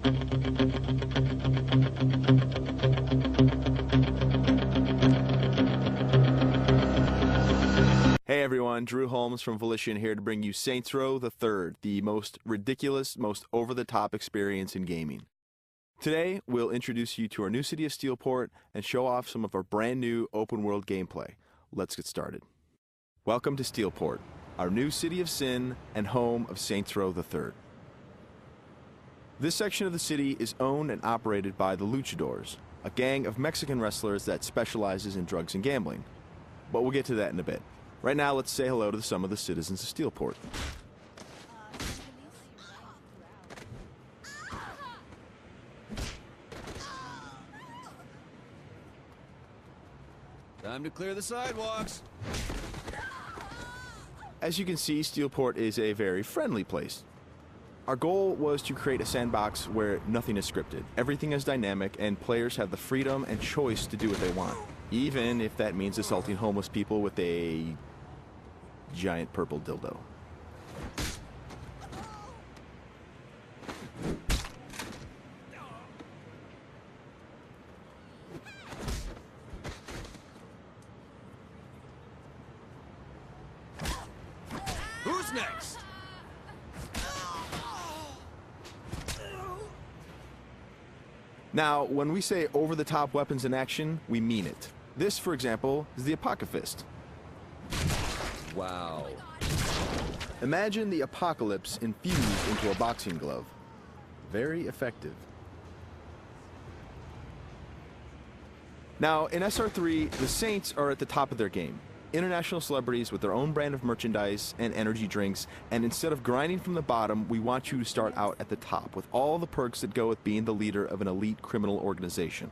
Hey everyone, Drew Holmes from Volition here to bring you Saints Row the Third, the most ridiculous, most over-the-top experience in gaming. Today, we'll introduce you to our new city of Steelport and show off some of our brand new open-world gameplay. Let's get started. Welcome to Steelport, our new city of sin and home of Saints Row the Third. This section of the city is owned and operated by the Luchadors, a gang of Mexican wrestlers that specializes in drugs and gambling. But we'll get to that in a bit. Right now, let's say hello to some of the citizens of Steelport. Time to clear the sidewalks. As you can see, Steelport is a very friendly place. Our goal was to create a sandbox where nothing is scripted. Everything is dynamic, and players have the freedom and choice to do what they want, even if that means assaulting homeless people with a giant purple dildo. Who's next? Now, when we say over-the-top weapons in action, we mean it. This, for example, is the Apocalypse. Wow. Imagine the apocalypse infused into a boxing glove. Very effective. Now, in SR3, the Saints are at the top of their game. International celebrities with their own brand of merchandise and energy drinks, and instead of grinding from the bottom, we want you to start out at the top with all the perks that go with being the leader of an elite criminal organization.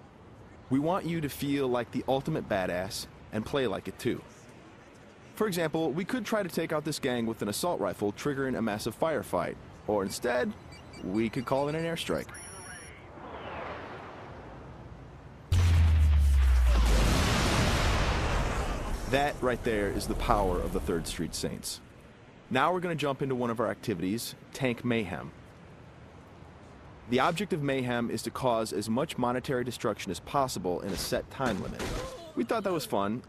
We want you to feel like the ultimate badass and play like it too. For example, we could try to take out this gang with an assault rifle, triggering a massive firefight. Or instead, we could call it an airstrike. That right there is the power of the 3rd Street Saints. Now we're going to jump into one of our activities, Tank Mayhem. The object of Mayhem is to cause as much monetary destruction as possible in a set time limit. We thought that was fun,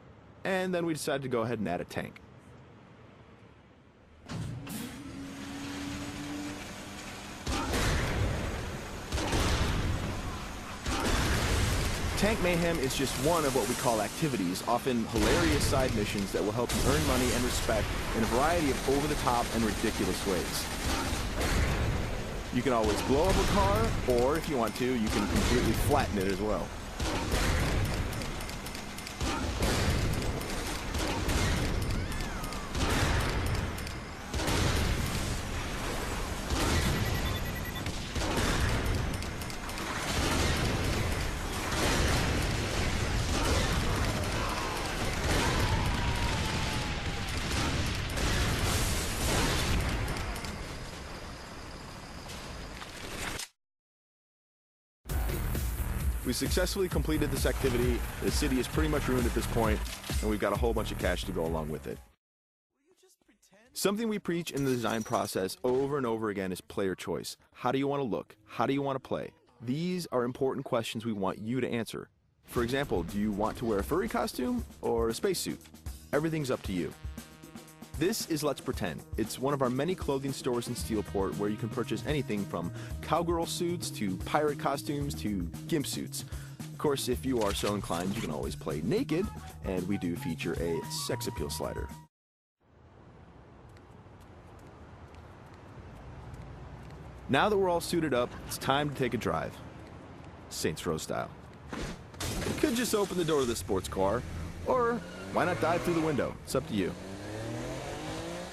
and then we decided to go ahead and add a tank. Tank Mayhem is just one of what we call activities, often hilarious side missions that will help you earn money and respect in a variety of over-the-top and ridiculous ways. You can always blow up a car, or if you want to, you can completely flatten it as well. We successfully completed this activity. The city is pretty much ruined at this point, and we've got a whole bunch of cash to go along with it. Something we preach in the design process over and over again is player choice. How do you want to look? How do you want to play? These are important questions we want you to answer. For example, do you want to wear a furry costume or a spacesuit? Everything's up to you. This is Let's Pretend. It's one of our many clothing stores in Steelport where you can purchase anything from cowgirl suits to pirate costumes to gimp suits. Of course, if you are so inclined, you can always play naked, and we do feature a sex appeal slider. Now that we're all suited up, it's time to take a drive. Saints Row style. You could just open the door to the sports car, or why not dive through the window? It's up to you.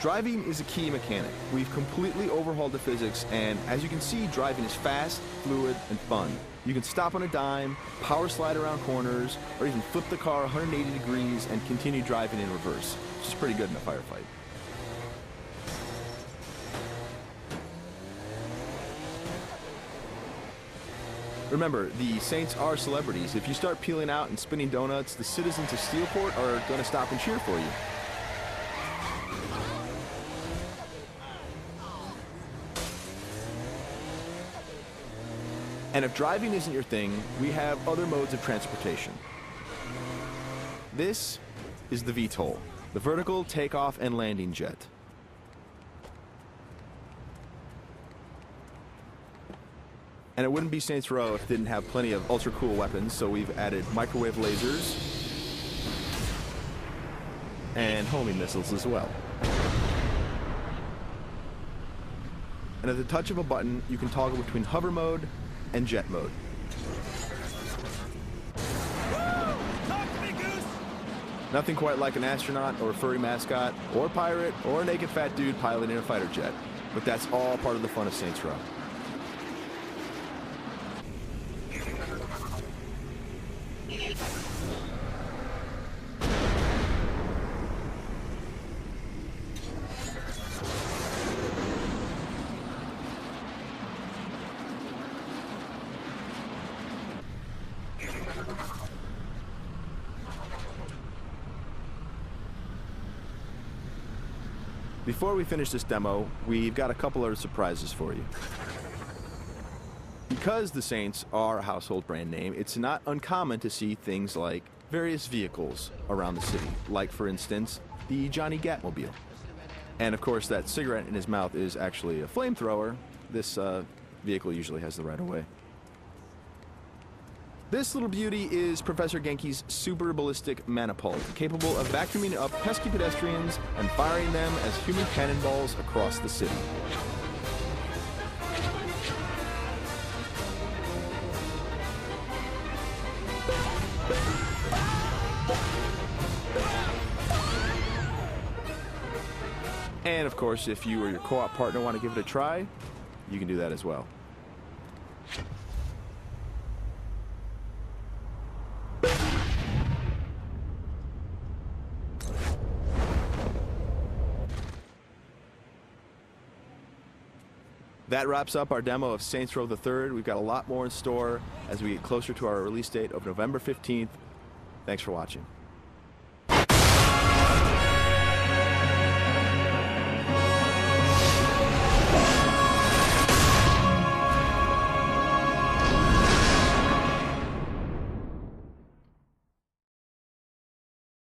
Driving is a key mechanic. We've completely overhauled the physics, and as you can see, driving is fast, fluid, and fun. You can stop on a dime, power slide around corners, or even flip the car 180 degrees and continue driving in reverse, which is pretty good in a firefight. Remember, the Saints are celebrities. If you start peeling out and spinning donuts, the citizens of Steelport are going to stop and cheer for you. And if driving isn't your thing, we have other modes of transportation. This is the VTOL, the vertical takeoff and landing jet. And it wouldn't be Saints Row if it didn't have plenty of ultra cool weapons, so we've added microwave lasers and homing missiles as well. And at the touch of a button, you can toggle between hover mode and jet mode. Talk to me, Goose! Nothing quite like an astronaut or a furry mascot or pirate or a naked fat dude piloting a fighter jet. But that's all part of the fun of Saints Row. Before we finish this demo, we've got a couple of surprises for you. Because the Saints are a household brand name, it's not uncommon to see things like various vehicles around the city, like, for instance, the Johnny Gatmobile. And of course, that cigarette in his mouth is actually a flamethrower. This vehicle usually has the right-of-way. This little beauty is Professor Genki's super ballistic manipult, capable of vacuuming up pesky pedestrians and firing them as human cannonballs across the city. And of course, if you or your co-op partner want to give it a try, you can do that as well. That wraps up our demo of Saints Row the Third. We've got a lot more in store as we get closer to our release date of November 15th. Thanks for watching.